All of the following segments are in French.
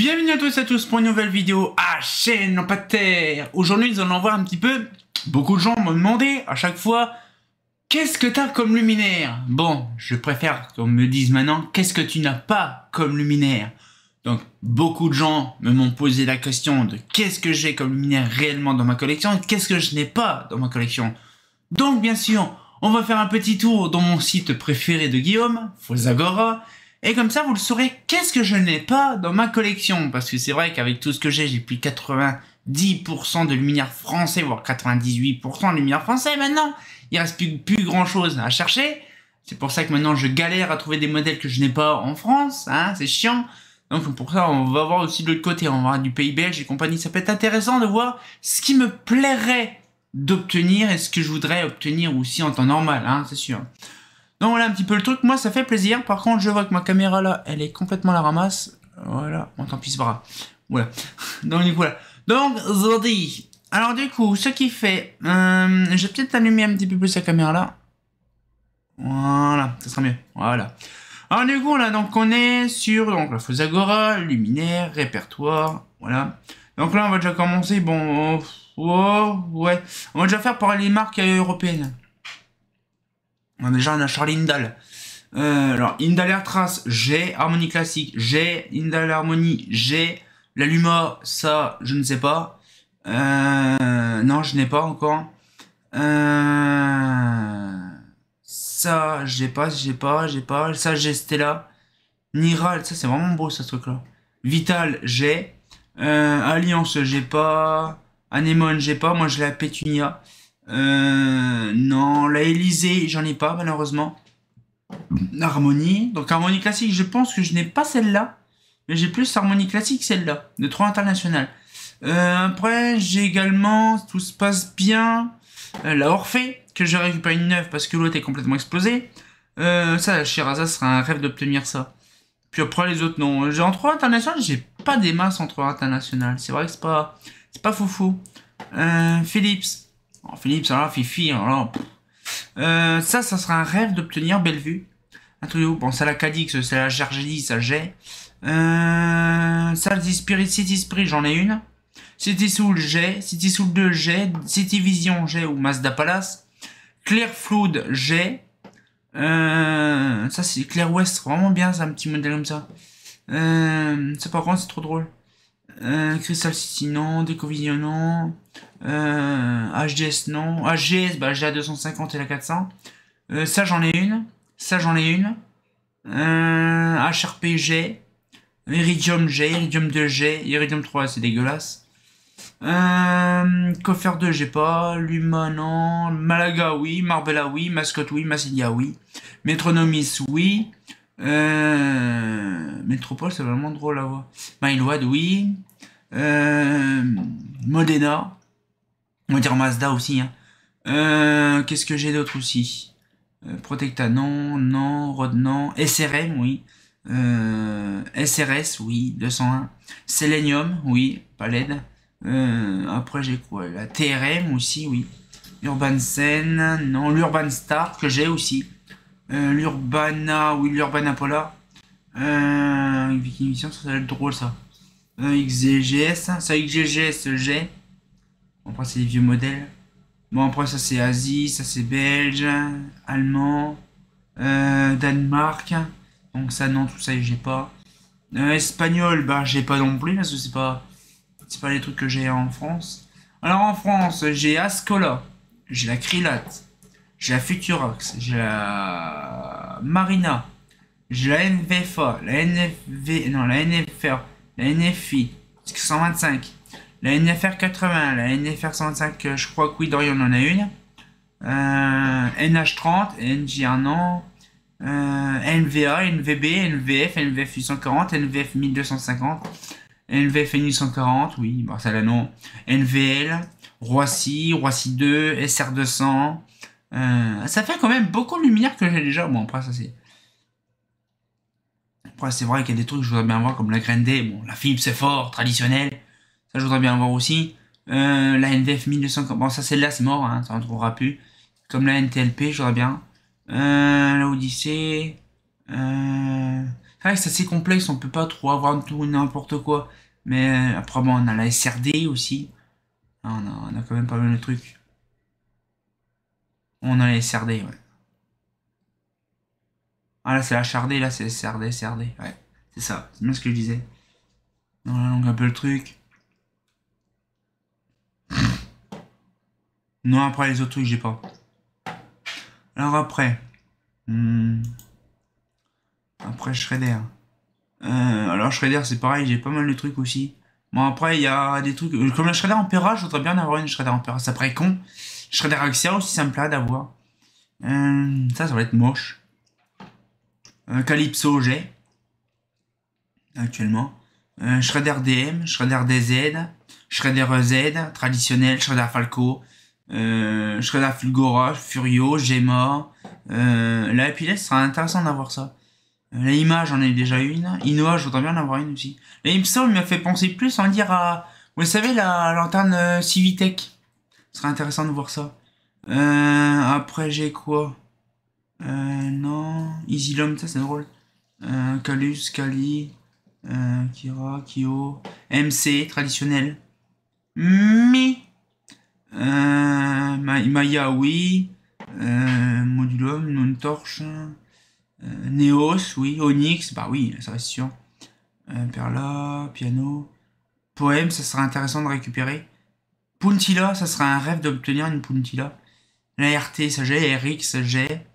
Bienvenue à tous pour une nouvelle vidéo à chaîne en pas de terre. Aujourd'hui nous allons voir un petit peu. Beaucoup de gens m'ont demandé à chaque fois qu'est-ce que t'as comme luminaire. Bon, je préfère qu'on me dise maintenant qu'est-ce que tu n'as pas comme luminaire. Donc beaucoup de gens m'ont posé la question de qu'est-ce que j'ai comme luminaire réellement dans ma collection et qu'est-ce que je n'ai pas dans ma collection. Donc bien sûr, on va faire un petit tour dans mon site préféré de Guillaume, Fosagora. Et comme ça, vous le saurez, qu'est-ce que je n'ai pas dans ma collection. Parce que c'est vrai qu'avec tout ce que j'ai plus 90% de luminaire français, voire 98% de luminaire français maintenant. Il reste plus grand chose à chercher. C'est pour ça que maintenant, je galère à trouver des modèles que je n'ai pas en France. Hein, c'est chiant. Donc pour ça, on va voir aussi de l'autre côté. On va voir du pays belge et compagnie. Ça peut être intéressant de voir ce qui me plairait d'obtenir et ce que je voudrais obtenir aussi en temps normal. Hein, c'est sûr. Donc voilà un petit peu le truc, moi ça fait plaisir. Par contre je vois que ma caméra là, elle est complètement à la ramasse. Voilà, bon tant pis c'est pas grave. Voilà, donc du coup voilà. Donc Zodi. Alors du coup, ce qui fait, je vais peut-être allumer un petit peu plus la caméra là. Voilà, ça sera mieux. Voilà. Alors du coup là, donc on est sur donc la Fosagora, luminaire, répertoire, voilà. Donc là on va déjà commencer, bon, ouais, on va déjà faire par les marques européennes. Déjà on a Charlie Indal. Alors Indal Air Trace, j'ai Harmonie classique, j'ai Indal Harmonie, j'ai la Luma, ça je ne sais pas. Non je n'ai pas encore. Ça j'ai pas. Ça j'ai Stella. Niral, ça c'est vraiment beau ce truc là. Vital j'ai. Alliance j'ai pas. Anémone j'ai pas, moi je l'ai à Pétunia. Non, la Élysée, j'en ai pas malheureusement. Harmonie, donc Harmonie classique, je pense que je n'ai pas celle-là, mais j'ai plus Harmonie classique celle-là, de 3 internationales. Après, j'ai également, tout se passe bien, la Orphée, que j'ai récupéré une neuve parce que l'autre est complètement explosé. Ça, la Shiraza sera un rêve d'obtenir ça. Puis après, les autres, non. J'ai en 3 internationales, j'ai pas des masses en 3 internationales. C'est vrai que c'est pas foufou. Philips. Oh, Philips, alors Fifi, alors. Ça sera un rêve d'obtenir Bellevue. Un truc de ouf. Bon, ça la Cadix, c'est la Gergely, ça j'ai. Ça, City Spirit, j'en ai une. City Soul, j'ai. City Soul 2, j'ai. City Vision, j'ai. Ou Mazda Palace. Clear Flood, j'ai. Ça, c'est Clear West, vraiment bien, c'est un petit modèle comme ça. Ça, par contre, c'est trop drôle. Crystal City, non. Decovision, non. HDS non, HGS bah j'ai la 250 et la 400. Ça j'en ai une, HRP G, Iridium G, Iridium 2G, Iridium 3 c'est dégueulasse. Coffer 2 j'ai pas, Luma non, Malaga oui, Marbella oui, Mascotte oui, Massilia oui, Metronomis oui, Métropole c'est vraiment drôle à voir. Milewad oui, Modena. On va dire Mazda aussi. Hein. Qu'est-ce que j'ai d'autre aussi? Protecta, non. Rod, non. SRM, oui. SRS, oui. 201. Selenium, oui. Pas LED. Après, j'ai quoi? La TRM aussi, oui. Urban Sen, non. L'Urban Star, que j'ai aussi. L'Urbana, oui. L'Urbana Polar. Viking Mission, ça va être drôle, ça. XGS, ça XGS, j'ai. Après, c'est des vieux modèles. Bon, après, ça, c'est Asie, ça, c'est belge, allemand, Danemark. Donc, ça, non, tout ça, j'ai pas. Espagnol, bah, j'ai pas non plus, parce que c'est pas les trucs que j'ai en France. Alors, en France, j'ai Ascola, j'ai la Krilat, j'ai la Futurax, j'ai la Marina, j'ai la NVFA, la NFV, non, la NFR, la NFI, 125. La NFR 80, la NFR 125, je crois que oui, Dorian en a une. NH30, NJ1 an. NVA, NVB, NVF, NVF 840, NVF 1250. NVF 1840, oui, bon, ça là non. NVL, Roissy, Roissy 2, SR200. Ça fait quand même beaucoup de lumière que j'ai déjà. Bon, après, ça c'est. Après, c'est vrai qu'il y a des trucs que je voudrais bien voir, comme la Grande D. Bon, la Philips c'est fort, traditionnelle. Ça, je voudrais bien voir aussi. La NVF 1200. Bon, ça, celle-là, c'est mort. Hein, ça, on ne trouvera plus. Comme la NTLP, je voudrais bien. La Odyssée. C'est vrai que c'est assez complexe, on peut pas trop avoir tout n'importe quoi. Mais après, bon, on a la SRD aussi. On a quand même pas mal de trucs. On a la SRD, ouais. Ah là, c'est la HRD, là, c'est SRD, SRD. Ouais, c'est ça, c'est bien ce que je disais. Voilà, donc un peu le truc. Non, après, les autres trucs, j'ai pas. Alors après. hmm, Après, Shredder. Alors Shredder c'est pareil, j'ai pas mal de trucs aussi. Bon après il y a des trucs comme la Shredder Ampera, je voudrais bien avoir une Shredder Ampera, ça paraît con. Shredder Axia aussi ça me plaît d'avoir. Ça va être moche. Calypso j'ai actuellement. Shredder DM, Shredder DZ, Shredder Z, traditionnel, Shredder Falco, Shredder Fulgora, Furio, Gemma. La Epiles sera intéressant d'avoir ça. La Image, j'en ai déjà une. Inoa, je voudrais bien en avoir une aussi. La Imsol m'a fait penser plus, on va dire, à... Vous savez, la lanterne Civitech. Ce serait intéressant de voir ça. Après, j'ai quoi Non. Easylum, ça c'est drôle. Calus, Kali, Kira, Kyo. MC, traditionnel. Mi. Maya, oui. Modulum, Non Torche. Neos, oui. Onyx, bah oui, ça reste sûr. Perla, piano. Poème, ça serait intéressant de récupérer. Puntilla, ça serait un rêve d'obtenir une Puntilla. La RT, ça j'ai. RX, ça j'ai.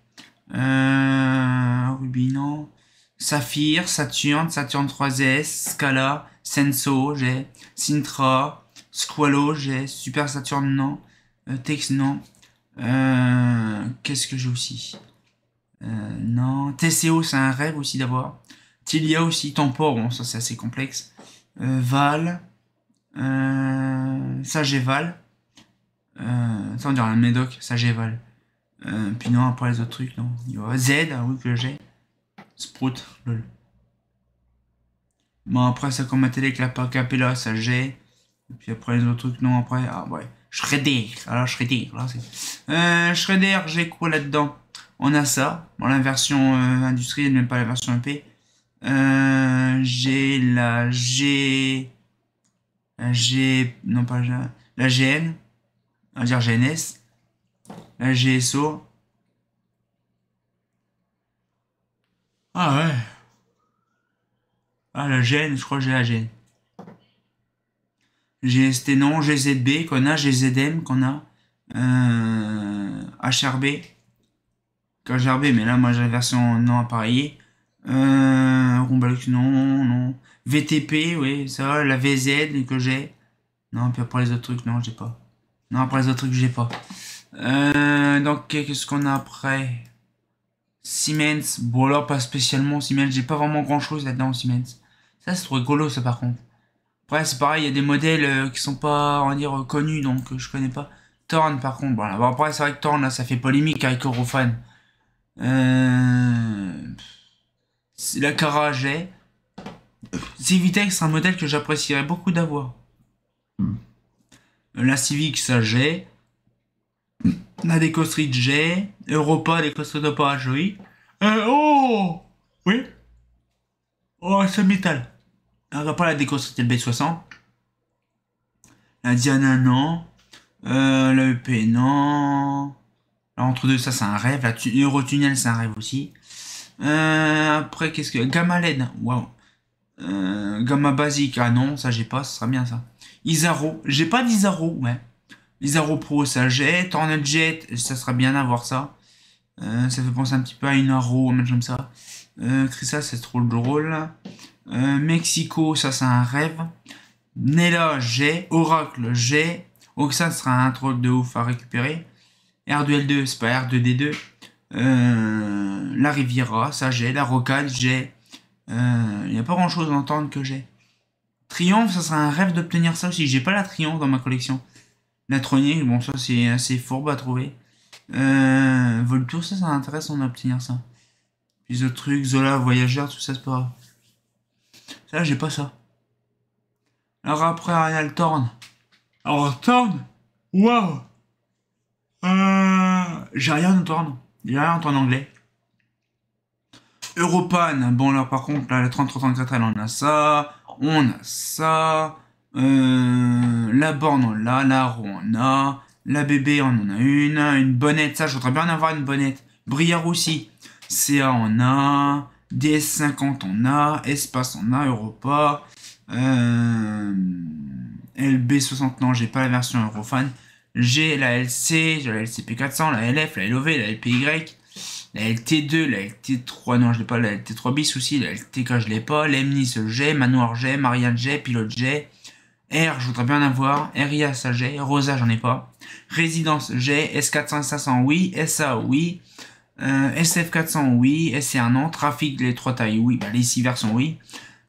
Ruby, non. Saphir, Saturne, Saturne 3S, Scala, Senso, j'ai. Sintra, Squalo, j'ai. Super Saturne, non. Tex, non. Qu'est-ce que j'ai aussi Non. TCO, c'est un rêve aussi d'avoir. Tilia aussi, Tempor, bon, ça c'est assez complexe. Val. Ça j'ai Val. Ça on dirait un médoc, ça j'ai Val. Puis non, après les autres trucs, non. Z, oui que j'ai. Sprout, lol. Bon après ça comme ma télé avec la Capella, ça j'ai. Et puis après les autres trucs, non après. Ah ouais. Shredder. Alors Shredder, là c'est. Shredder, j'ai quoi là-dedans? On a ça. Bon la version industrielle, même pas la version EP. J'ai la G. La G. Non pas la GN. On va dire GNS. La GSO. Ah ouais. Ah la GN, je crois que j'ai la GN. GST non, GZB qu'on a, GZM qu'on a. HRB. HRB, mais là moi j'ai la version non appareillée. Rumbalux non, non. VTP, oui, ça, la VZ que j'ai. Non, puis après les autres trucs, non, j'ai pas. Non, après les autres trucs, j'ai pas. Donc, qu'est-ce qu'on a après? Siemens. Bon, là, pas spécialement Siemens. J'ai pas vraiment grand-chose là-dedans, Siemens. Ça, c'est trop rigolo, ça, par contre. Après, c'est pareil, il y a des modèles qui sont pas, on va dire, connus, donc je connais pas. Thorn, par contre, voilà. Bon, après, c'est vrai que Thorn, là, ça fait polémique avec Eurofan. La Cara, j'ai. Civitech, c'est un modèle que j'apprécierais beaucoup d'avoir. La Civic, ça, j'ai. La Deco Street, j'ai. Europa, Deco Street Opera, oui. Oh! Oui? Oh, c'est métal. Alors, après, la Deco Street LB60. La Diana, non. La EP, non. Là, entre deux, ça, c'est un rêve. La Eurotunnel, c'est un rêve aussi. Après, qu'est-ce que... Gamma LED, waouh. Gamma basique, ah non, ça j'ai pas, ce sera bien ça. Isaro, j'ai pas d'Isaro, ouais. Isaro Pro, ça j'ai. Tornado Jet, ça sera bien d'avoir ça. Ça fait penser un petit peu à une Arrow, un comme ça. Crissa, c'est trop drôle. Mexico, ça c'est un rêve. Nella, j'ai. Oracle, j'ai. Oxan sera un troll de ouf à récupérer. R2L2, c'est pas R2D2. La Riviera, ça j'ai. La Rocade, j'ai. Il n'y a pas grand chose à entendre que j'ai. Triomphe, ça serait un rêve d'obtenir ça aussi. J'ai pas la Triomphe dans ma collection. La Tronique, bon, ça c'est assez fourbe à trouver. Voltour, ça serait intéressant d'obtenir ça. Puis autres trucs, Zola, Voyageur, tout ça, c'est pas grave. Ça, j'ai pas ça. Alors après, Arial Thorn. Alors, Thorn, waouh! J'ai rien en Thorn. J'ai rien en anglais. Europan, bon là par contre, là, la 3334, elle en a ça. On a ça. La borne, on l'a. La roue, on a. La bébé, on en a une. Une bonnette, ça, je voudrais bien en avoir une bonnette. Briard aussi. CA, on a. DS50, on a. Espace, on a. Europa. LB60, non, j'ai pas la version Eurofan. J'ai la LC, j'ai la LCP400, la LF, la LOV, la LPY, la LT2, la LT3, non, je l'ai pas, la LT3 bis aussi, la LTK, je l'ai pas. l'Emnis, j'ai. Manoir, j'ai. Marianne, j'ai. Pilote, j'ai. R, je voudrais bien en avoir. RIA, ça j'ai. Rosa, j'en ai pas. Résidence, j'ai. S400, 500, oui. SA, oui. SF400, oui. SC1, non. Trafic, les 3 tailles, oui. Bah, les 6 versions, oui.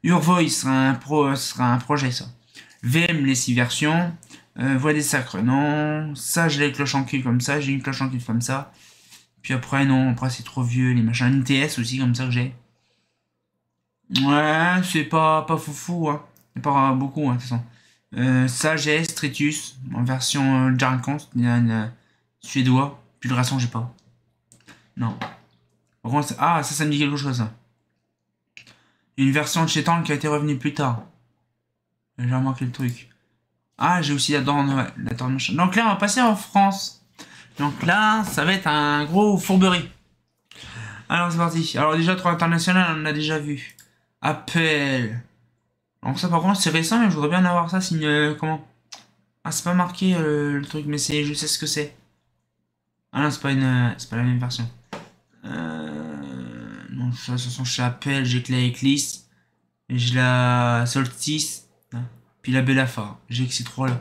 Urvoy sera un projet, ça. VM, les 6 versions. Voix des sacres, non. Ça, j'ai les cloches en cul comme ça. J'ai une cloche en cul comme ça. Puis après, non. Après, c'est trop vieux. Les machins. Une TS aussi, comme ça que j'ai. Ouais, c'est pas foufou, hein. C'est pas beaucoup, hein, de toute façon. Ça, j'ai Stritus en version Jarkons, suédois. Puis le restant, j'ai pas. Non. Par contre, ah, ça me dit quelque chose, ça. Une version de chez Tank qui a été revenue plus tard. J'ai remarqué le truc. Ah, j'ai aussi la Dorne, ouais, la Dorne machin. Donc là, on va passer en France. Donc là, ça va être un gros fourberie. Alors, c'est parti. Alors déjà, 3 international, on en a déjà vu. Appel. Donc ça, par contre, c'est récent, mais je voudrais bien avoir ça. Comment? Ah, c'est pas marqué le truc, mais je sais ce que c'est. Ah non, c'est pas la même version. Non, ça, ce sont chez Appel, j'ai que la Eclipse. J'ai la Solstice. Puis la Bellaphare. J'ai que ces trois là.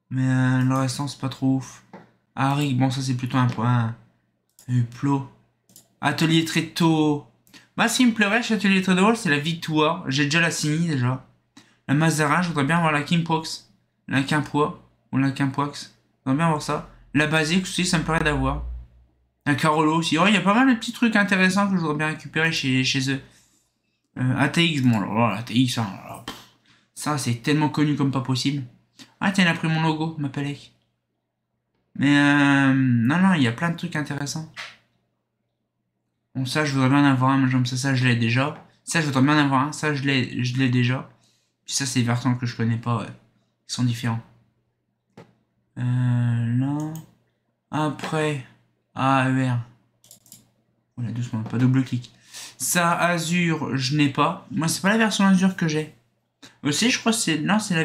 Mais le restant, c'est pas trop ouf. Harry, bon, ça c'est plutôt un point. Plot. Atelier Tréteau. Bah, ce qui me plairait chez Atelier Tréteau, c'est la Victoire. J'ai déjà la Cini déjà. La Mazarin, je voudrais bien avoir la Kimpox. La Quimpoix. Ou la Quimpoix. Je voudrais bien avoir ça. La Basique aussi, ça me plairait d'avoir. La Carolo aussi. Oh, il y a pas mal de petits trucs intéressants que je voudrais bien récupérer chez eux. ATX, bon, alors là, ATX, hein, alors, ça c'est tellement connu comme pas possible. Ah, tiens, il a pris mon logo, ma Pelec. Mais non, il y a plein de trucs intéressants. Bon, ça, je voudrais bien en avoir un, mais ça, je l'ai déjà. Ça, je voudrais bien en avoir un, ça, je l'ai déjà. Puis ça, c'est des versions que je connais pas, ouais. Ils sont différents. Là. Après. AER. Voilà, doucement, pas double clic. Ça, Azure, je n'ai pas. Moi, c'est pas la version Azure que j'ai. Aussi, je crois que c'est... Non, c'est la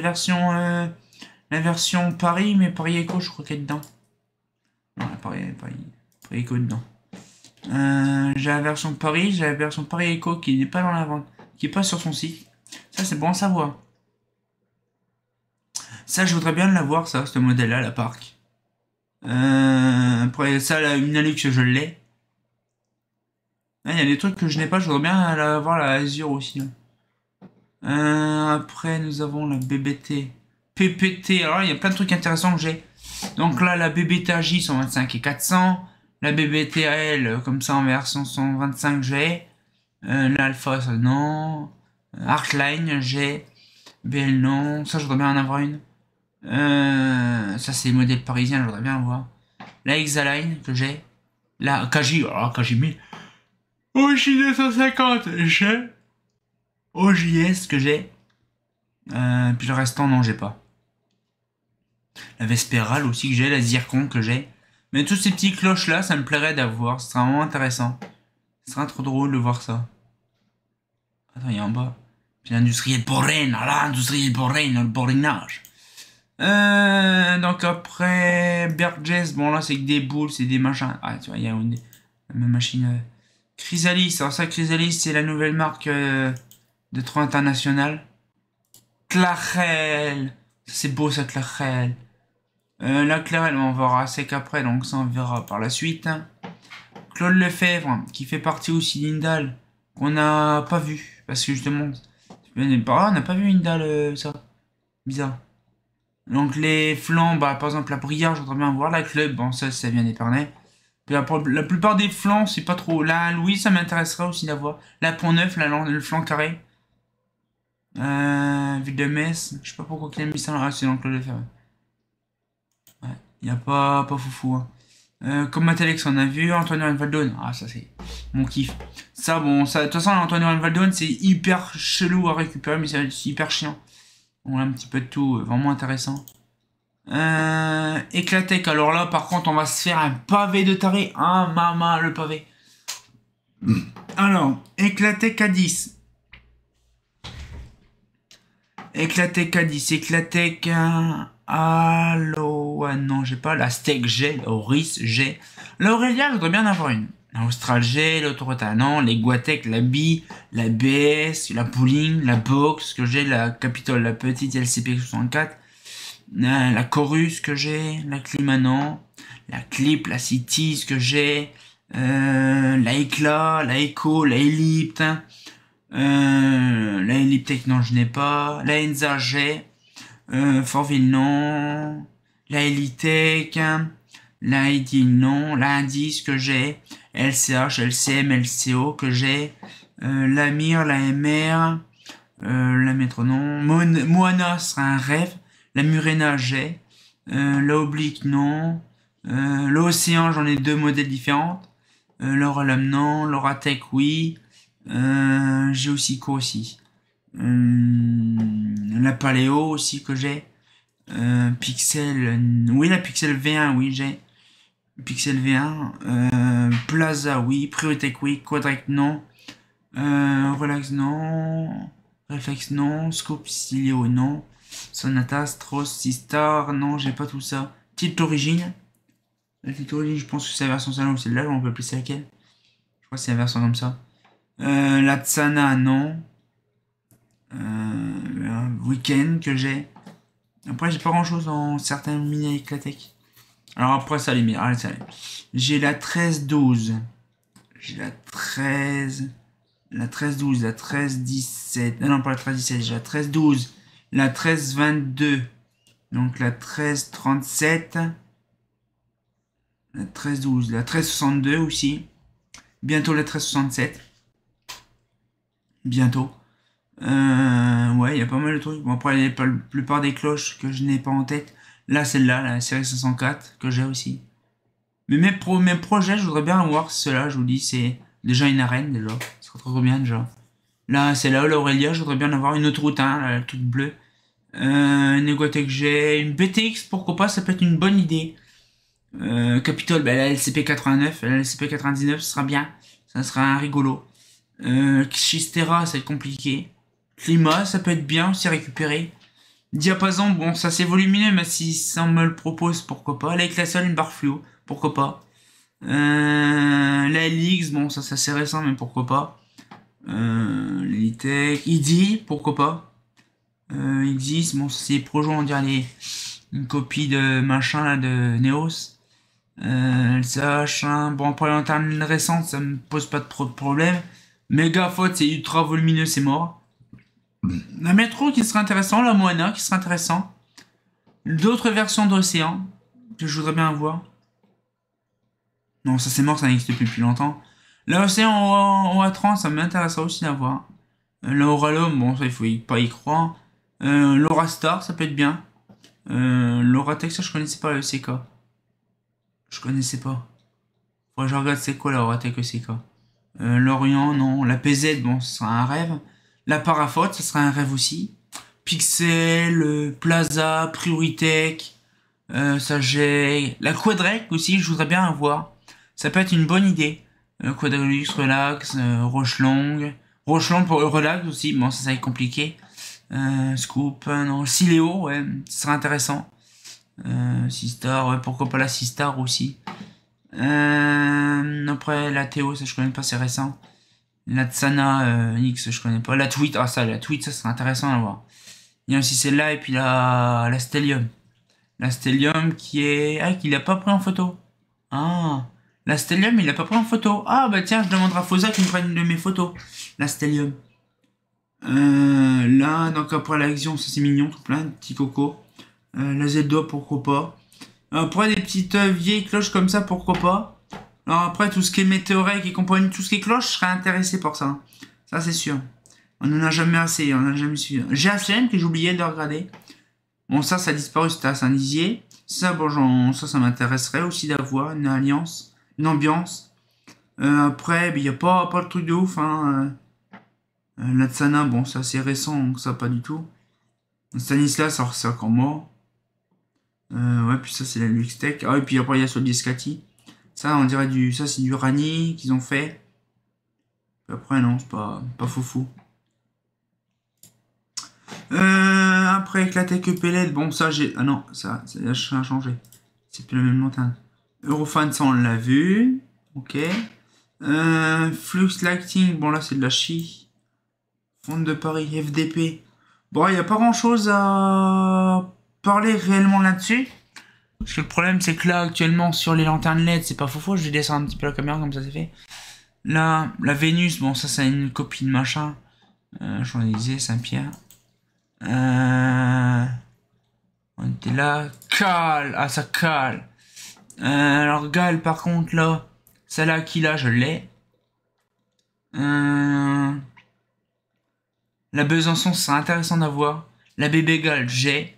version Paris, mais Paris Eco, je crois qu'elle est dedans. Non, Paris Eco dedans. J'ai la version Paris, j'ai la version Paris Eco qui n'est pas dans la vente, qui est pas sur son site. Ça, c'est bon à savoir. Ça, je voudrais bien l'avoir, ça, ce modèle-là, la Parc. Après ça, la Unalux, je l'ai. Il y a des trucs que je n'ai pas, je voudrais bien avoir la Azure aussi. Après, nous avons la BBT. PPT, alors il y a plein de trucs intéressants que j'ai. Donc là, la BBTJ 125 et 400. La BBTL, comme ça, en version 125, j'ai. L'Alpha, ça, non. Artline, j'ai. BL, non. Ça, je voudrais bien en avoir une. Ça, c'est les modèles parisiens, je voudrais bien en avoir. La Exaline, que j'ai. La KJ, alors KJ 1000. OJ 250, j'ai. OJS, que j'ai. Puis le restant, non, j'ai pas. La Vespérale aussi, que j'ai. La Zircon, que j'ai. Mais tous ces petits cloches là, ça me plairait d'avoir. Ce serait vraiment intéressant. Ce serait trop drôle de voir ça. Attends, il y a en bas. Puis l'industriel Borin. Ah là, l'industriel Borin, le borinage. Donc après, Bergès, bon là c'est que des boules, c'est des machins. Ah, tu vois, il y a une machine. Chrysalis, alors ça, Chrysalis, c'est la nouvelle marque de train international. Clarel. C'est beau ça, Clarel. La Clarel, on verra assez qu'après, donc ça on verra par la suite. Claude Lefebvre, qui fait partie aussi d'Indal, qu'on n'a pas vu, parce que justement, on n'a pas vu Indal, ça. Bizarre. Donc les flancs, bah, par exemple la Briard, je voudrais bien voir. La Club, bon ça vient d'Épernay. La plupart des flancs, c'est pas trop. La Louis, ça m'intéresserait aussi d'avoir. La Pont-Neuf, le flanc carré. Ville de Metz, je sais pas pourquoi il a mis ça là, c'est dans le Claude Lefebvre. Ouais, y a pas foufou. Hein. Comme Matalex, on a vu. Antoine Valdon, ah ça c'est. mon kiff. Ça, bon, ça, de toute façon, l'Antoine Valdon, c'est hyper chelou à récupérer, mais c'est hyper chiant. On a un petit peu de tout, vraiment intéressant. Éclatec, alors là, par contre, on va se faire un pavé de taré. Ah, maman, le pavé. Alors, Éclatec à 10. Éclatec à 10, Éclatec à... Allo... Ah non, j'ai pas. La Steak, j'ai. La Oris, j'ai. La Aurélia, je voudrais bien en avoir une. La Austral, j'ai. L'autoroute, non. Les Guatec, la Bi, la BS, la Pooling, la Box, que j'ai. La Capitole, la petite LCP 64. La Chorus, que j'ai. La Climanon. La Clip, la Cities, que j'ai. La Éclat, la Echo, la Ellipte. La Elliptech, non, je n'ai pas. La Enza, j'ai. Fortville, non. La Elitech. La Ideal, non. La Indice, que j'ai. LCH, LCM, LCO, que j'ai. La Mir, la MR. La Métronom. Moana sera un rêve. La Murena, j'ai. La Oblique, non. L'Océan, j'en ai 2 modèles différents. L'Oralam, non. L'Oratech, oui. J'ai aussi quoi aussi. La Paléo aussi que j'ai. Pixel, oui, la Pixel V1, oui, j'ai. Pixel V1. Plaza, oui. Priotech, oui. Quadrac, non. Relax, non. Reflex, non. Scope, Stilio, non. Sonata, Strauss, Sistar, non, j'ai pas tout ça. Petite origine. La petite origine, je pense que c'est la version celle-là ou celle-là, on peut appeler ça laquelle. Je crois que c'est la version comme ça. La Tsana, non. Weekend que j'ai. Après, j'ai pas grand chose dans certains mini Éclatec. Alors après, ça les allez, ça allez. J'ai la 13-12. J'ai la 13. La 13-12. La 13-17. Non, pas la 13-17. J'ai la 13-12. La 13-22. Donc la 13-37. La 13-12. La 13-62 aussi. Bientôt la 13-67. Bientôt. Ouais, il y a pas mal de trucs. Bon, après, il y a la plupart des cloches que je n'ai pas en tête. Là, celle-là, la série 504, que j'ai aussi. Mais mes projets, je voudrais bien avoir ceux-là, je vous dis, c'est déjà une arène, déjà. Ça serait trop bien, déjà. Là, c'est là, l'Aurélia, je voudrais bien avoir une autre route, hein, la toute bleue. Une Eguatec, j'ai une BTX, pourquoi pas, ça peut être une bonne idée. Capitole, ben, la LCP 89, la LCP 99, ce sera bien. Ça sera un rigolo. Xistera, ça va être compliqué. Climat, ça peut être bien aussi récupéré. Diapason, bon, ça c'est volumineux, mais si ça me le propose, pourquoi pas. Avec la seule, une barre fluo, pourquoi pas. La LX, bon, ça c'est assez récent, mais pourquoi pas. L'Elitech, ID, pourquoi pas. Existe, bon, c'est Projo, on dirait une copie de machin là de Neos. LCH, hein. Bon, après l'antenne récente, ça me pose pas de problème. Méga faute, c'est ultra volumineux, c'est mort. La métro qui serait intéressant, la Moana qui serait intéressant. D'autres versions d'Océan que je voudrais bien avoir. Non, ça c'est mort, ça n'existe plus depuis longtemps. L'Océan en A30, ça m'intéresserait aussi d'avoir. L'Auralum, bon, ça il faut pas y croire. L'Aurastar, ça peut être bien. L'Auratech, ça je connaissais pas le CK. Je connaissais pas. Faudrait que je regarde c'est quoi l'Auratech ECK. Lorient, non. La PZ, bon, ce sera un rêve. La Parafote, ce sera un rêve aussi. Pixel, Plaza, Prioritech, ça j'ai. La Quadrec aussi, je voudrais bien avoir. Ça peut être une bonne idée. Quadrelux, Relax, Rochelong. Rochelong pour Relax aussi, bon, ça va être compliqué. Scoop, non. Siléo, ouais, ce serait intéressant. Sistar, ouais, pourquoi pas la Sistar aussi. Après la Théo, ça je connais pas, c'est récent. La Tsana X, je connais pas. La Tweet, ah ça, la Tweet, ça serait intéressant à voir. Il y a aussi celle-là et puis la Stellium. La Stellium qui est... Ah, qu'il a pas pris en photo. Ah, la Stellium, il l'a pas pris en photo. Ah, bah tiens, je demanderai à Fosa qu'il me prenne une de mes photos. La Stellium. Là, donc après l'action, ça c'est mignon, tout plein de petits cocos. La Zelda, pourquoi pas. Après, des petites vieilles cloches comme ça, pourquoi pas. Alors après, tout ce qui est météorite et compagnie, tout ce qui est cloche, je serais intéressé pour ça. Ça, c'est sûr. On en a jamais assez, on en a jamais su. J'ai ACM que j'oubliais de regarder. Bon, ça a disparu, c'était à Saint-Dizier. Ça, bon, ça m'intéresserait aussi d'avoir une alliance, une ambiance. Après, il n'y a pas le truc de ouf. Hein. La Tsana, bon, ça c'est récent, donc ça pas du tout. Stanislas, alors c'est encore mort. Ouais, puis ça c'est la Luxtech. Ah, et puis après il y a Soldescati. Ça, on dirait ça c'est du Rani qu'ils ont fait. Puis après, non, c'est pas foufou. Après, Eclatec Pellet, bon, ça j'ai. Ah non, ça a changé. C'est plus la même montagne. Eurofan, ça on l'a vu. Ok. Flux Lighting, bon là c'est de la chi. Fonte de Paris, FDP. Bon, il n'y a pas grand chose à parler réellement là-dessus. Parce que le problème c'est que là actuellement sur les lanternes LED c'est pas faux. Je vais descendre un petit peu la caméra comme ça c'est fait. Là, la Vénus, bon ça c'est une copie de machin. Champs-Élysées, Saint-Pierre. On était là. Cale. Ah ça cale. Alors Gal par contre là. Celle-là qui là je l'ai. La Besançon c'est intéressant d'avoir. La bébé Gal j'ai.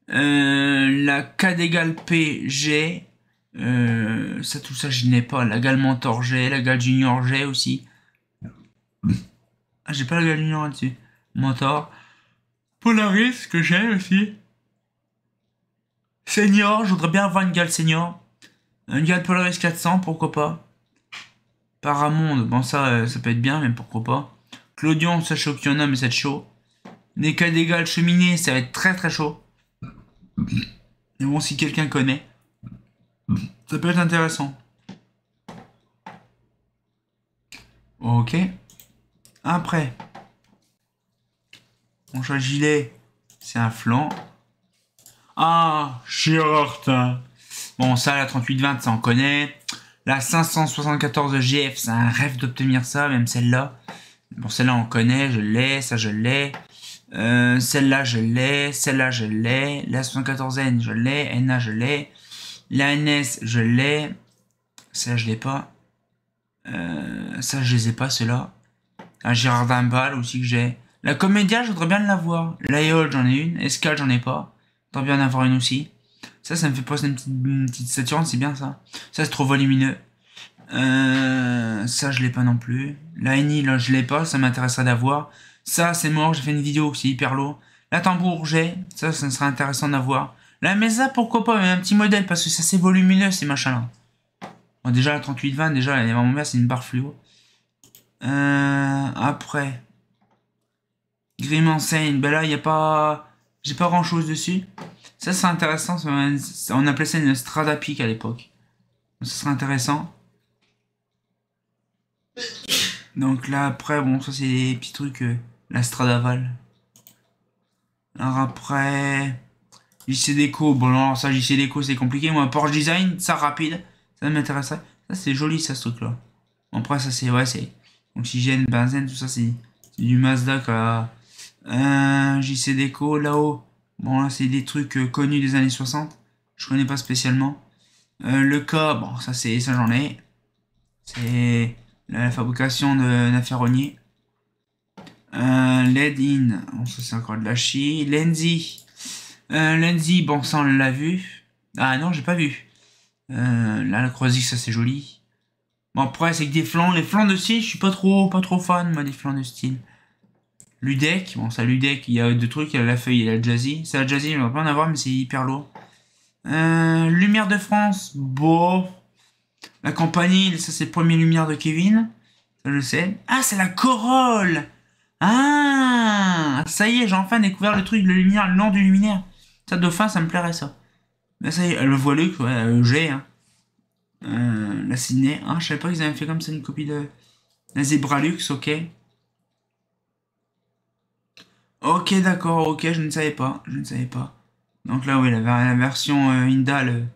La Cadegal P j'ai. Ça tout ça je n'ai pas. La Gal Mentor j'ai. La Gal Junior j'ai aussi. Ah j'ai pas la Gal Junior là-dessus. Mentor. Polaris que j'ai aussi. Senior, je voudrais bien avoir une Gal Senior. Une Gal Polaris 400, pourquoi pas. Paramonde, bon ça peut être bien, mais pourquoi pas. Clodion, ça chaud qu'il y en a, mais c'est chaud. Des cas d'égal cheminée, ça va être très très chaud. Mais bon, si quelqu'un connaît, ça peut être intéressant. Ok. Après. Mon choix gilet, c'est un flanc. Ah, Girardin. Bon, ça, la 3820, ça on connaît. La 574 GF, c'est un rêve d'obtenir ça, même celle-là. Bon, celle-là, on connaît, je l'ai, ça, je l'ai. Celle-là, je l'ai, celle-là, je l'ai. La 74N, je l'ai. NA, je l'ai. La NS, je l'ai. Celle-là, je l'ai pas. Ça, je les ai pas, ceux-là. La Girardin Ball aussi que j'ai. La Comédia, je voudrais bien l'avoir. La Eol, j'en ai une. Escale, j'en ai pas. J'aimerais bien en avoir une aussi. Ça me fait passer une petite Saturne, c'est bien ça. Ça, c'est trop volumineux. Ça, je l'ai pas non plus. La Eni, là, je l'ai pas. Ça m'intéresserait d'avoir. Ça, c'est mort. J'ai fait une vidéo, c'est hyper lourd. La Tambour, j'ai. Ça serait intéressant d'avoir. La Mesa, pourquoi pas, mais un petit modèle, parce que ça, c'est volumineux, ces machins-là. Bon, déjà, la 3820, déjà, elle est vraiment bien, c'est une barre fluo. Après. Grim Enseigne, ben là, il n'y a pas... J'ai pas grand-chose dessus. Ça, c'est intéressant. On appelait ça une Strada Peak à l'époque. Ça serait intéressant. Donc là, après, bon, ça, c'est des petits trucs. La Stradaval. Alors après... JC Déco. Bon, non, ça, JC Déco, c'est compliqué. Moi, Porsche Design, ça, rapide. Ça m'intéresserait. Ça, c'est joli, ça, ce truc-là. Bon, après, ça, c'est... Ouais, c'est... Oxygène, benzène, tout ça, c'est du Mazda, quoi. JC Déco, là-haut. Bon, là, c'est des trucs connus des années 60. Je connais pas spécialement. Le cas, bon, ça, j'en ai. C'est la fabrication d'un ferronnier. LED in. Bon, ça, c'est encore de la chi. Lenzi. Lenzi, bon, ça, on l'a vu. Ah, non, j'ai pas vu. Là, la Croisic, ça, c'est joli. Bon, après, c'est que des flancs. Les flancs de style, je suis pas trop fan, moi, des flancs de style. Ludec, bon ça Ludec, il y a deux trucs, il y a la feuille et la Jazzy. Ça la Jazzy, on va pas en avoir mais c'est hyper lourd. Lumière de France, bon. La compagnie, ça c'est le premier lumière de Kevin. Ça je sais. Ah c'est la Corolle. Ah ça y est, j'ai enfin découvert le truc, le lumière, le nom du luminaire. Ça dauphin, ça me plairait ça. Là ça y est, le voileux, ouais, j'ai hein. La Sydney, hein, je savais pas qu'ils avaient fait comme ça une copie de la Zebralux, ok. Ok, d'accord, ok, je ne savais pas, Donc là, oui, la version Indal,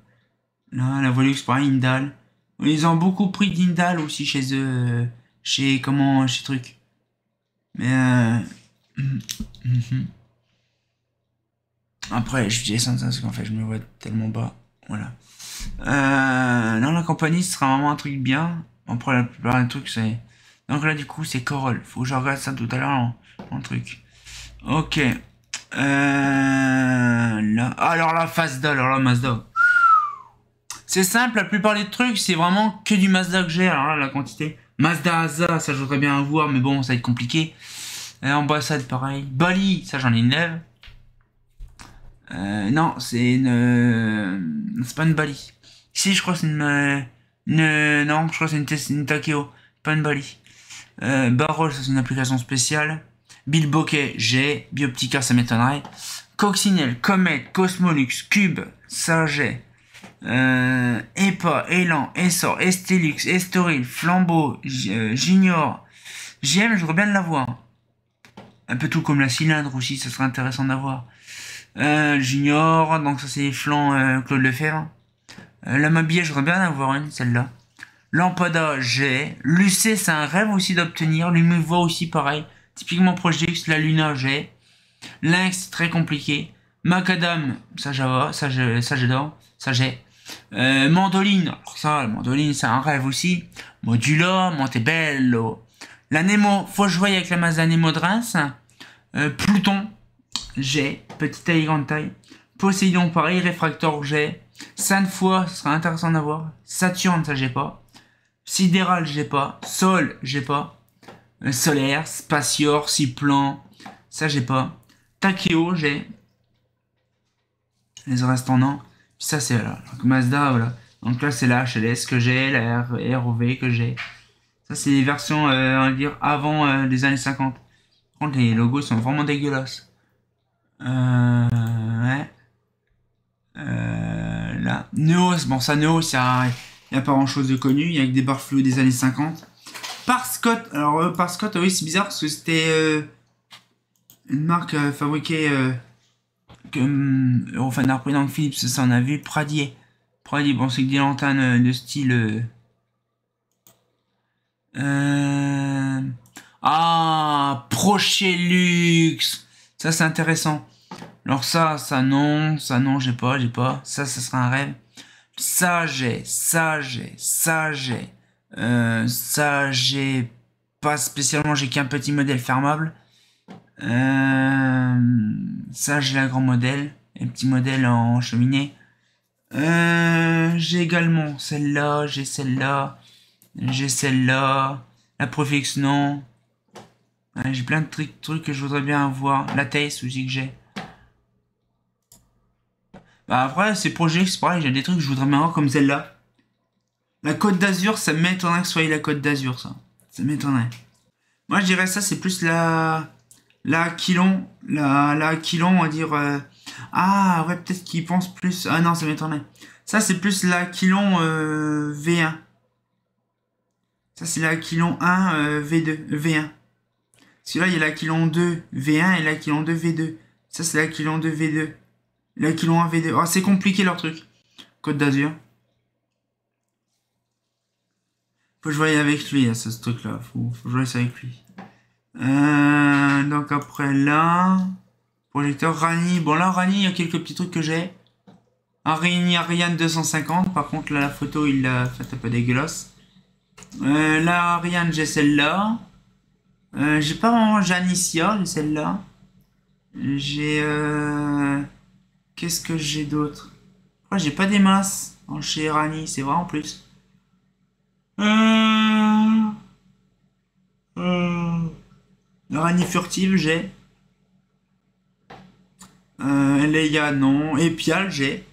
là, la Volux, pareil, Indal. Ils ont beaucoup pris d'Indal aussi chez eux, chez truc. Mais, après, je descends ça parce qu'en fait, je me vois tellement bas, voilà. Non, la compagnie, ce sera vraiment un truc bien. Après, la plupart des trucs, c'est... Donc là, du coup, c'est Corolle. Faut que je regarde ça tout à l'heure en truc. Ok. Là. Alors la Mazda. C'est simple, la plupart des trucs, c'est vraiment que du Mazda que j'ai. Alors là, la quantité. Mazda Asa, ça je voudrais bien avoir, mais bon, ça va être compliqué. Ambassade, pareil. Bali, ça j'en ai une neuve. Non, c'est une... c'est pas une Bali. Si, je crois que c'est non, je crois que c'est une Takeo. Pas une Bali. Barol, ça c'est une application spéciale. Bill Bokeh, j'ai. Bioptica, ça m'étonnerait. Coccinelle, Comet, Cosmolux, Cube, ça j'ai. EPA, Elan, Essor, Estelux, Estoril, Flambeau, Junior. JM, je voudrais bien l'avoir. Un peu tout comme la cylindre aussi, ça serait intéressant d'avoir. Junior, donc ça c'est les flancs Claude Lefebvre. La Mabillé, je voudrais bien en avoir une, celle-là. Lampada, j'ai. Lucé, c'est un rêve aussi d'obtenir. Lumivoix aussi, pareil. Typiquement Project, la Luna, j'ai. Lynx, très compliqué. Macadam, ça j'adore, ça j'ai. Mandoline, alors ça, la mandoline, c'est un rêve aussi. Modula, Montebello. La Nemo, faut jouer avec la Mazda Nemo de Reims. Pluton, j'ai. Petite taille, grande taille. Poséidon, pareil. Réfractor, j'ai. Sainte-Foy, ce sera intéressant d'avoir. Saturne, ça j'ai pas. Sidéral, j'ai pas. Sol, j'ai pas. Solaire, Spatior, Ciplan, ça j'ai pas. Takeo, j'ai. Les restants non. Puis ça c'est là. Donc Mazda, voilà. Donc là c'est la HLS que j'ai, la ROV que j'ai. Ça c'est les versions, on va dire, avant les années 50. Par contre les logos sont vraiment dégueulasses. Ouais. Là. Neos, bon ça Neos, il n'y a pas grand chose de connu, il y a que des barres fluo des années 50. Par Scott, alors par Scott, oui c'est bizarre parce que c'était une marque fabriquée comme Eurofan a repris dans Philips, ça on a vu. Pradier, bon c'est que des lanternes de style Prochelux, ça c'est intéressant. Alors ça non, j'ai pas. Ça serait un rêve. Ça j'ai pas spécialement, j'ai qu'un petit modèle fermable. Ça j'ai la grand modèle, un petit modèle en cheminée. J'ai également celle-là, j'ai celle-là, la Profix non. J'ai plein de trucs que je voudrais bien avoir. La Taste aussi que j'ai. Bah après, c'est Project, c'est pareil, j'ai des trucs que je voudrais bien avoir comme celle-là. La Côte d'Azur, ça m'étonnerait que ce soit la Côte d'Azur, ça. Ça m'étonnerait. Moi, je dirais ça, c'est plus la Aquilon. La Aquilon, on va dire... Ah, ouais, peut-être qu'ils pensent plus... Ah non, ça m'étonnerait. Ça, c'est plus la Aquilon V1. Ça, c'est la Aquilon 1 V2, V1. Parce que là, il y a l'Aquilon 2 V1 et l'Aquilon 2 V2. Ça, c'est l'Aquilon 2 V2. L'Aquilon 1 V2. Oh, c'est compliqué leur truc. Côte d'Azur. Faut jouer avec lui, ce truc-là. Faut jouer ça avec lui. Donc après là... Projecteur Rani. Bon là, Rani, il y a quelques petits trucs que j'ai. Ariane 250. Par contre, là, la photo, il l'a fait un peu dégueulasse. Là, Ariane, j'ai celle-là. J'ai pas vraiment Janicia, j'ai celle-là. J'ai... Qu'est-ce que j'ai d'autre? Ouais, j'ai pas des masses chez Rani, c'est vrai en plus. Rani furtive, j'ai. Leia, non. Epial, j'ai.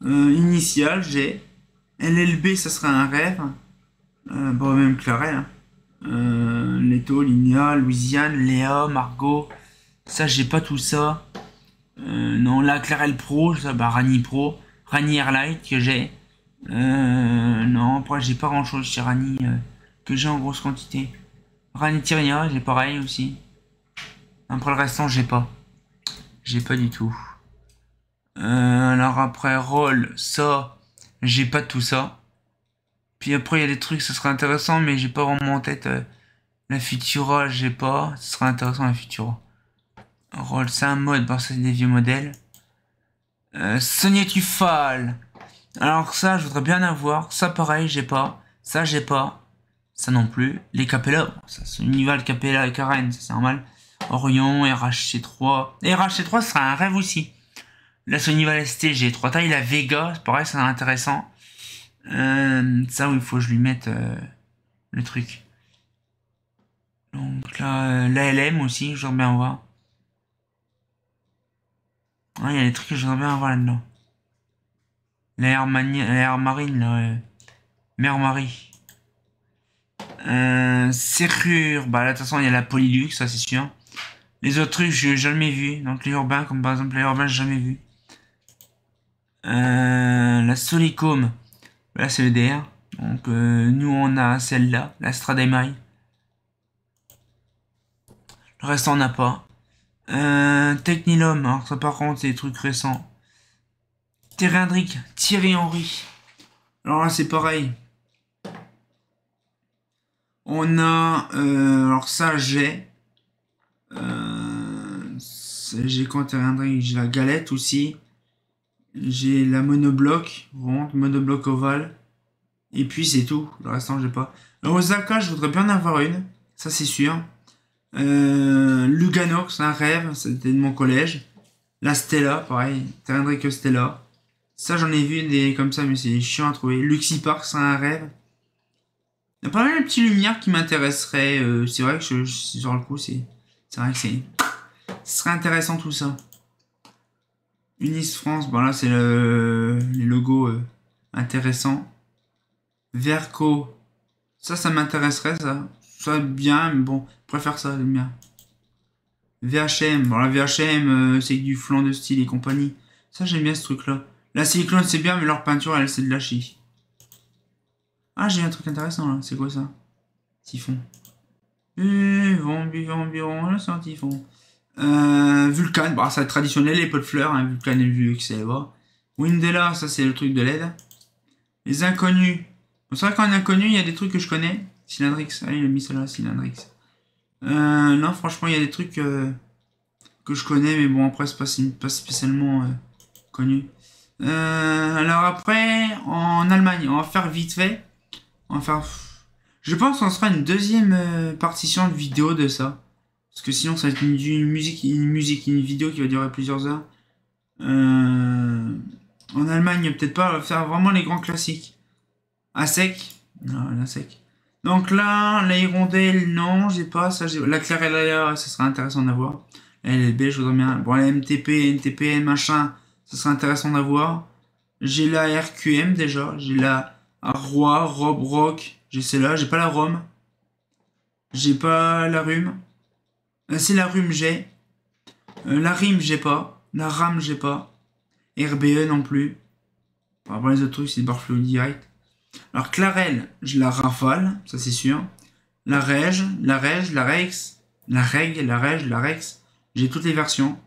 Initial, j'ai. LLB, ça serait un rêve. Bon, même Claret. Hein. Leto, Linia, Louisiane, Léa, Margot. Ça, j'ai pas tout ça. Non, là, Clarel Pro, ça, bah, Rani Pro. Rani Airlight que j'ai. Non, après, j'ai pas grand chose chez Rani que j'ai en grosse quantité. Rani Tyria, j'ai pareil aussi. Après, le restant, j'ai pas. J'ai pas du tout. Alors après, Roll, ça, j'ai pas tout ça. Puis après, il y a des trucs, ça serait intéressant, mais j'ai pas vraiment en tête. La Futura, j'ai pas. Ce serait intéressant, la Futura. Roll, c'est un mode, parce que c'est des vieux modèles. Sonia Tufal. Alors ça, je voudrais bien avoir. Ça, pareil, j'ai pas. Ça, j'ai pas. Ça non plus. Les Capella, ça, c'est Unival, Capella et Karen, ça c'est normal. Orion, RHC3. RHC3, ce serait un rêve aussi. La Sonyval ST, j'ai 3 tailles. La Vega, c'est pareil, c'est intéressant. Ça, il faut que je lui mette le truc. Donc là, l'ALM aussi, j'aimerais bien voir. Ah, il y a des trucs que j'aimerais bien avoir là-dedans. L'air marine, là. Mer Marie. Serrure. Bah là, de toute façon, il y a la Polylux, ça c'est sûr. Les autres trucs, j'ai jamais vu. Donc les urbains, comme par exemple les urbains, j'ai jamais vu. La Solicom. Là, c'est le DR. Donc nous, on a celle-là, la Strademai. Le reste, on n'a pas. Technilum. Alors ça, par contre, c'est des trucs récents. Terrindric. Thierry Henry. Alors là, c'est pareil. On a... alors ça, j'ai... j'ai quoi Terrindric? J'ai la galette aussi. J'ai la monobloc, ronde, monobloc ovale. Et puis c'est tout. Le restant, j'ai pas. Alors, Osaka, je voudrais bien en avoir une. Ça, c'est sûr. Lugano, c'est un rêve. C'était de mon collège. La Stella, pareil. Terrendric Stella. Ça, j'en ai vu des comme ça, mais c'est chiant à trouver. Luxi Park, c'est un rêve. Il y a pas mal de petites lumières qui m'intéresseraient. C'est vrai que sur le coup, c'est vrai que ce serait intéressant tout ça. Unis France, bon là, c'est les logos intéressants. Verco, ça m'intéresserait, ça. Ça bien, mais bon, je préfère ça, j'aime bien. VHM, bon la VHM, c'est du flan de style et compagnie. Ça, j'aime bien ce truc-là. La Cyclone, c'est bien, mais leur peinture, elle, c'est de la chi. Ah, j'ai un truc intéressant, là. C'est quoi, ça? Typhon. Environ, là, c'est un typhon. Vulcan, bah, c'est traditionnel, les pots de fleurs, hein, Vulcan et Vulux, c'est là. Windella, ça, c'est le truc de LED. Les inconnus. Bon, c'est vrai qu'en inconnu, il y a des trucs que je connais. Cylindrix, allez, il a mis ça là, Cylindrix. Non, franchement, il y a des trucs que je connais, mais bon, après, c'est pas spécialement connu. Alors après, en Allemagne, on va faire vite fait. On va faire... Je pense qu'on fera une deuxième partition de vidéo de ça. Parce que sinon, ça va être une vidéo qui va durer plusieurs heures. En Allemagne, peut-être pas, on va faire vraiment les grands classiques. À sec. Non, à sec. Donc là, la hirondelle, non, j'ai pas. Ça, la Clarellia, ça serait intéressant d'avoir. La LLB, je voudrais bien. Bon, la MTP, NTP, machin, ça serait intéressant d'avoir. J'ai la RQM déjà. J'ai la Roi, Rob, Rock. J'ai celle-là. J'ai pas la Rome. J'ai pas la Rhume. C'est la Rhume, j'ai. La Rime, j'ai pas. La Rame, j'ai pas. RBE non plus. Bon, après les autres trucs, c'est Barflow direct. Alors Clarel, je la rafale, ça c'est sûr. La Rège, la Rex, la Reg, la Rège, la Rex. J'ai toutes les versions.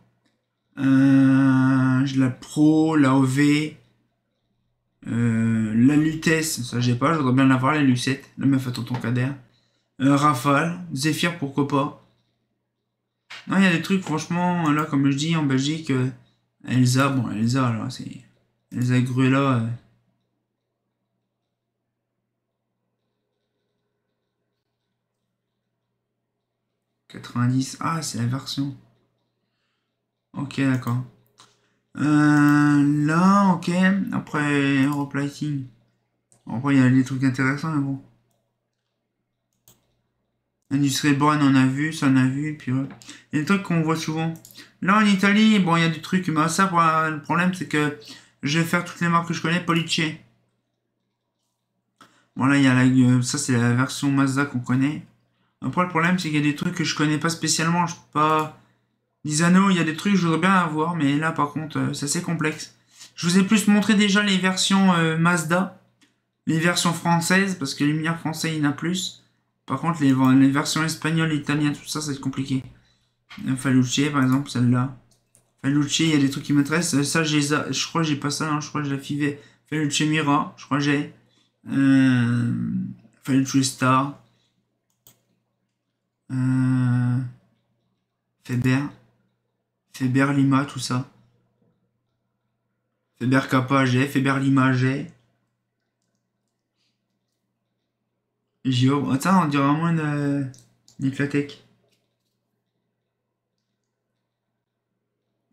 J'ai la Pro, la OV, la Lutèce, ça j'ai pas, je voudrais bien l'avoir, la Lucette, la meuf à tonton Kader. Rafale, Zephyr, pourquoi pas. Non, il y a des trucs, franchement, là, comme je dis, en Belgique, Elsa, bon, Elsa, là, c'est... Elsa Gruella... 90. Ah, c'est la version. Ok, d'accord. Là, ok. Après, Europlighting. Après, il y a des trucs intéressants, mais bon. Industrial Born, on a vu, ça on a vu, et puis ouais. Il y a des trucs qu'on voit souvent. Là, en Italie, bon, il y a des trucs, mais ça, le problème, c'est que je vais faire toutes les marques que je connais, Police. Bon, là, il y a ça, c'est la version Mazda qu'on connaît. Après, le problème, c'est qu'il y a des trucs que je connais pas spécialement, je peux pas... Lisano, il y a des trucs que je voudrais bien avoir, mais là par contre, c'est assez complexe. Je vous ai plus montré déjà les versions Mazda, les versions françaises, parce que les lumières français, il y en a plus. Par contre, les versions espagnoles, italiennes, tout ça, ça va être compliqué. Falucci, par exemple, celle-là. Falucci, il y a des trucs qui m'intéressent. Ça, je crois que j'ai pas ça, hein, je crois que j'ai la fivet. Falucci Mira, je crois que j'ai. Falucci Star. Feber. Feber Lima, tout ça. Feber Kappa, j'ai. Feber Lima, j'ai. Gio. Attends, on dirait vraiment une Niclatec.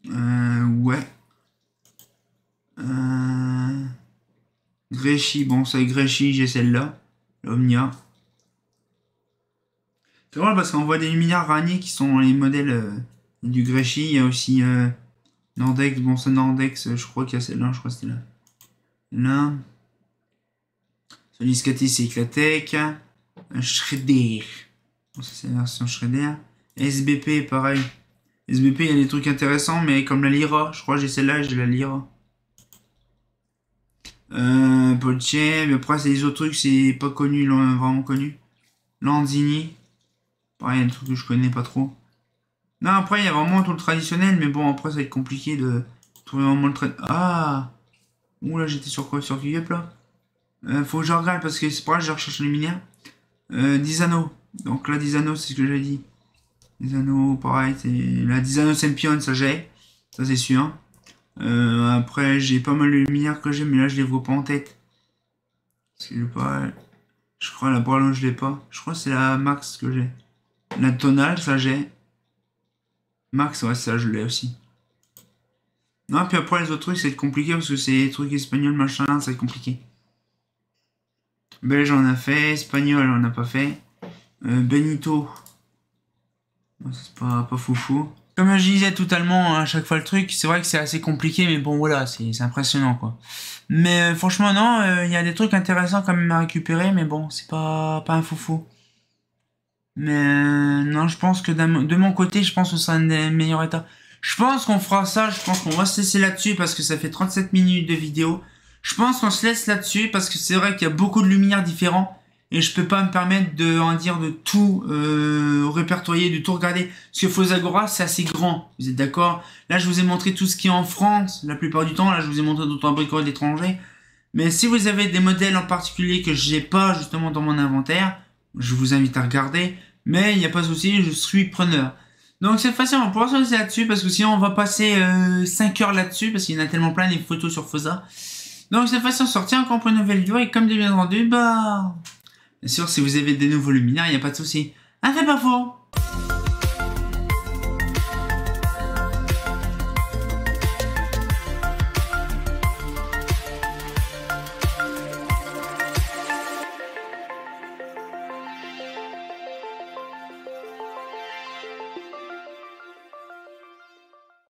Ouais. Gréchy, bon, c'est Gréchy, j'ai celle-là. L'Omnia. C'est drôle parce qu'on voit des luminaires Rani qui sont les modèles du Gréchy. Il y a aussi Nordex. Bon, c'est Nordex, je crois qu'il y a celle-là. Je crois que c'était là. Là. Soliscati, c'est Eclatec. Shredder. Bon, ça, c'est la version Shredder. SBP, pareil. SBP, il y a des trucs intéressants, mais comme la Lyra. Je crois que j'ai celle-là, j'ai la Lyra. Polche, mais après, c'est les autres trucs, c'est pas connu, vraiment connu. Landini. Pareil, il y a des trucs que je connais pas trop. Non, après, il y a vraiment tout le traditionnel, mais bon, après, ça va être compliqué de trouver vraiment le traditionnel. Ah! Ouh, là, j'étais sur quoi? Sur Kiyep, là? Faut que je regarde, parce que c'est pas grave, je recherche les luminaires. 10 anneaux. Donc là, 10 anneaux, c'est ce que j'ai dit. 10 anneaux, pareil, c'est... La 10 anneaux Sempion, ça j'ai. Ça, c'est sûr. Après, j'ai pas mal de luminaires que j'ai, mais là, je les vois pas en tête. Parce que j'ai pas... Je crois la Bralon, je l'ai pas. Je crois que c'est la Max que j'ai. La tonale, ça j'ai. Max, ouais, ça je l'ai aussi. Non, puis après les autres trucs, c'est compliqué parce que c'est des trucs espagnols, machin, c'est compliqué. Belge, on a fait. Espagnol, on n'a pas fait. Benito. Bon, c'est pas foufou. Comme je disais totalement à chaque fois le truc, c'est vrai que c'est assez compliqué, mais bon voilà, c'est impressionnant quoi. Mais franchement non, il y a des trucs intéressants quand même à récupérer, mais bon, c'est pas un foufou. Mais non, je pense que de mon côté, je pense que c'est un des meilleurs états. Je pense qu'on fera ça, je pense qu'on va se laisser là-dessus parce que ça fait 37 minutes de vidéo. Je pense qu'on se laisse là-dessus parce que c'est vrai qu'il y a beaucoup de luminaires différents et je peux pas me permettre de en dire de tout répertorier, de tout regarder. Parce que Fosagora, c'est assez grand, vous êtes d'accord? Là, je vous ai montré tout ce qui est en France, la plupart du temps. Là, je vous ai montré d'autres bricoles d'étrangers. Mais si vous avez des modèles en particulier que j'ai pas justement dans mon inventaire, je vous invite à regarder. Mais il n'y a pas de souci, je suis preneur. Donc cette fois-ci, on va pouvoir se laisser là-dessus parce que sinon on va passer 5 heures là-dessus parce qu'il y en a tellement plein des photos sur Fosa. Donc cette fois-ci, on se retient encore pour une nouvelle vidéo et comme de bien rendu, bah... Bien sûr, si vous avez des nouveaux luminaires, il n'y a pas de souci. Ah, c'est pas faux.